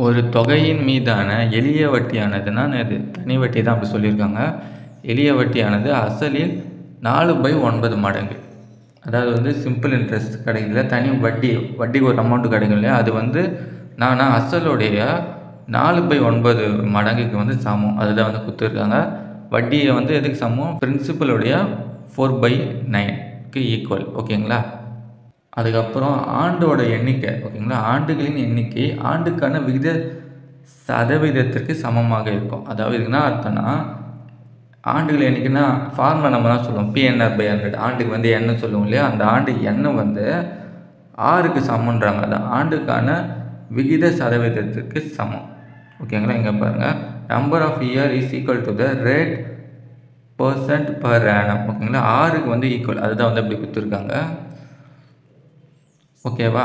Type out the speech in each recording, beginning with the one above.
ஒரு தொகையின் மீதான எளிய வட்டியானதுன்னா இது தனி வட்டி தான் அப்படி சொல்லியிருக்காங்க. எளிய வட்டியானது அசலில் 4/9 மடங்கு. அதாவது வந்து சிம்பிள் இன்ட்ரெஸ்ட் கிடைக்குதுல, தனி வட்டிக்கு ஒரு அமௌண்ட்டு கிடைக்கும் இல்லையா, அது வந்து அசலுடைய 4/9 மடங்குக்கு வந்து சமம். அதுதான் வந்து கொடுத்துருக்காங்க. வட்டியை வந்து எதுக்கு சமம்? பிரின்சிபலுடைய 4/9க்கு ஈக்குவல். ஓகேங்களா? அதுக்கப்புறம் ஆண்டோட எண்ணிக்கை. ஓகேங்களா? ஆண்டுகளின் எண்ணிக்கை ஆண்டுக்கான விகித சதவீதத்திற்கு சமமாக இருக்கும். அதாவது இதுனா அர்த்தம்னா, ஆண்டுகள் எண்ணிக்கைன்னா ஃபார்முலா நம்ம தான் சொல்லுவோம். PNR/100. ஆண்டுக்கு வந்து எண்ணு சொல்லுவோம் இல்லையா, அந்த ஆண்டு எண்ணு வந்து 6க்கு சமன்றாங்க. அது ஆண்டுக்கான விகித சதவீதத்திற்கு சமம். ஓகேங்களா? இங்கே பாருங்கள், number of year is equal to the rate % per annum. ஓகேங்களா? 6க்கு வந்து ஈக்குவல். அதுதான் வந்து அப்படி கொடுத்துருக்காங்க. ஓகேவா?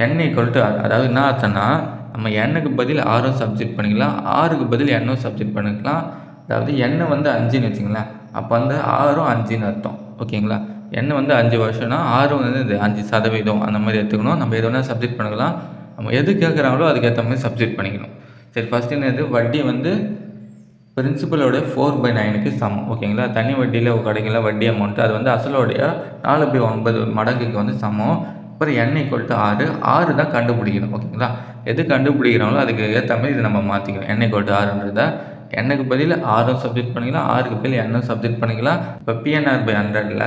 n equal to R. அதாவது என்ன அர்த்தம்னா, நம்ம எண்ணுக்கு பதில் 6ம் சப்ஸ்டிட் பண்ணிக்கலாம், 6க்கு பதில் எண்ணும் சப்ஸ்டிட் பண்ணிக்கலாம். அதாவது எண்ணு வந்து 5ன்னு வச்சுங்களேன், அப்போ வந்து 6ம் 5ன்னு அர்த்தம். ஓகேங்களா? எண்ணு வந்து 5 வருஷம்னா 6 வந்து இது 5% அந்த மாதிரி எடுத்துக்கணும். நம்ம எது வேணால் சப்ஸ்டிட் பண்ணிக்கலாம். நம்ம எது கேட்குறாங்களோ அதுக்கேற்ற மாதிரி சப்ஸ்டிட் பண்ணிக்கணும். சரி, ஃபஸ்ட்டு என்னது? வட்டி வந்து பிரின்சிபலோடைய 4/9க்கு சமம். ஓகேங்களா? தனி வட்டியில் கிடைக்கல வட்டி அமௌண்ட்டு, அது வந்து அசலோடைய 4/9 மடங்குக்கு வந்து சமம். அப்புறம் n ஈக்குவல் டு 6 தான் கண்டுபிடிக்கணும். ஓகேங்களா? எது கண்டுபிடிக்கிறாங்களோ அதுக்கு ஏற்ற மாதிரி இதை நம்ம மாற்றிக்கணும். n ஈக்குவல் டு 6ன்றதை எண்ணுக்கு பதில் 6ம் சப்ஸ்டிட் பண்ணிக்கலாம், 6க்கு பதில் எண்ணும் சப்ஸ்டிட் பண்ணிக்கலாம். இப்போ PNR/100ல்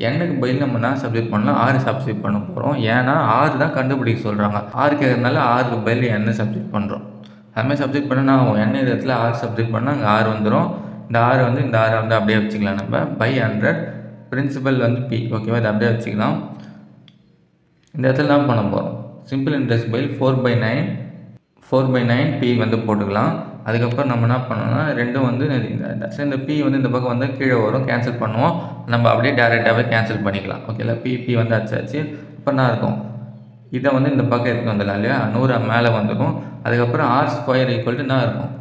எண்ணுக்கு பதில் நம்ம என்ன சப்ஸ்டிட் பண்ணலாம்? 6 சப்ஸ்டிட் பண்ண போகிறோம். ஏன்னா 6 தான் கண்டுபிடிக்க சொல்கிறாங்க. 6 கேட்கறதுனால 6க்கு பதில் எண்ணு சப்ஸ்டிட் பண்ணுறோம். அதுமாதிரி சப்ஸ்டிட் பண்ணால் ஆகும். n இடத்துல 6 சப்ஸ்டிட் பண்ணால் அங்கே 6 வந்துடும். இந்த 6 வந்து இந்த 6 வந்து அப்படியே வச்சுக்கலாம். நம்ம பை 100 பிரின்சிபல் வந்து P. ஓகேவா? இதை அப்படியே வச்சுக்கலாம். இந்த இடத்துல தான் பண்ண போகிறோம். சிம்பிள் இன்ட்ரெஸ்ட் பை 4/9 P வந்து போட்டுக்கலாம். அதுக்கப்புறம் நம்ம என்ன பண்ணோம்னா, ரெண்டும் வந்து இந்த P வந்து இந்த பக்கம் வந்து கீழே வரும், கேன்சல் பண்ணுவோம். நம்ம அப்படியே டேரெக்டாகவே கேன்சல் பண்ணிக்கலாம். ஓகேங்களா? P வந்து அச்சாச்சு. இப்போ என்ன இருக்கும்? இதை வந்து இந்த பக்கம் எடுத்துகிட்டு வந்துடலாம் இல்லையா, 100 மேலே வந்துடும். அதுக்கப்புறம் R² ஈக்குவல் டு என்ன இருக்கும்?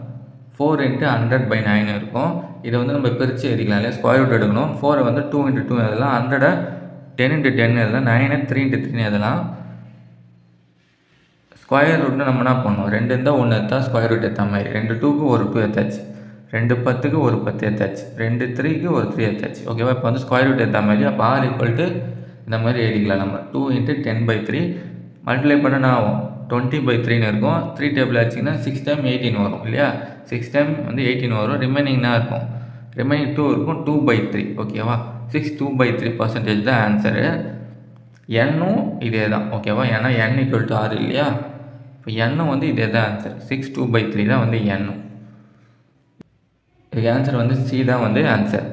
4 × 100/9 இருக்கும். இதை வந்து நம்ம பிரித்து எழுதிக்கலாம் இல்லையா, ஸ்கொயர் ரூட் எடுக்கணும். 4 வந்து 2 × 2 எழுதலாம், 100 10 × 10 எழுதலாம், 9 3 × 3 எழுதலாம். ஸ்கொயர் ரூட்னு நம்ம என்ன பண்ணோம்? 2 இருந்தால் 1 எடுத்தா ஸ்கொயர் ரூட் ஏற்ற மாதிரி, 2 2க்கு ஒரு 2 ஏற்றாச்சு, 2 10க்கு ஒரு 10 ஏற்றாச்சு, 2 3க்கு ஒரு 3 ஏற்றாச்சு. ஓகேவா? இப்போ வந்து ஸ்கொயர் ரூட் ஏற்ற மாதிரி. அப்போ R ஈக்குவல் டு இந்த மாதிரி எழுதிக்கலாம் நம்ம. 2 × 10/3 மல்டிப்ளை பண்ண என்ன ஆகும்? 20/3ன்னு இருக்கும். 3 டேபிள் ஆச்சுன்னா 6 × 18 வரும் இல்லையா, 6 × வந்து 18 வரும். ரிமைனிங் என்ன இருக்கும்? ரிமைனிங் 2 இருக்கும், 2/3. ஓகேவா? 62/3% தான் ஆன்சரு. எண்ணும் இதே தான். ஓகேவா? ஏன்னா n ஈக்குவல் டு 6 இல்லையா, இப்போ எண்ணும் வந்து இதே தான் ஆன்சர். 62/3 தான் வந்து எண்ணும். இதுக்கு ஆன்சர் வந்து C தான் வந்து ஆன்சர்.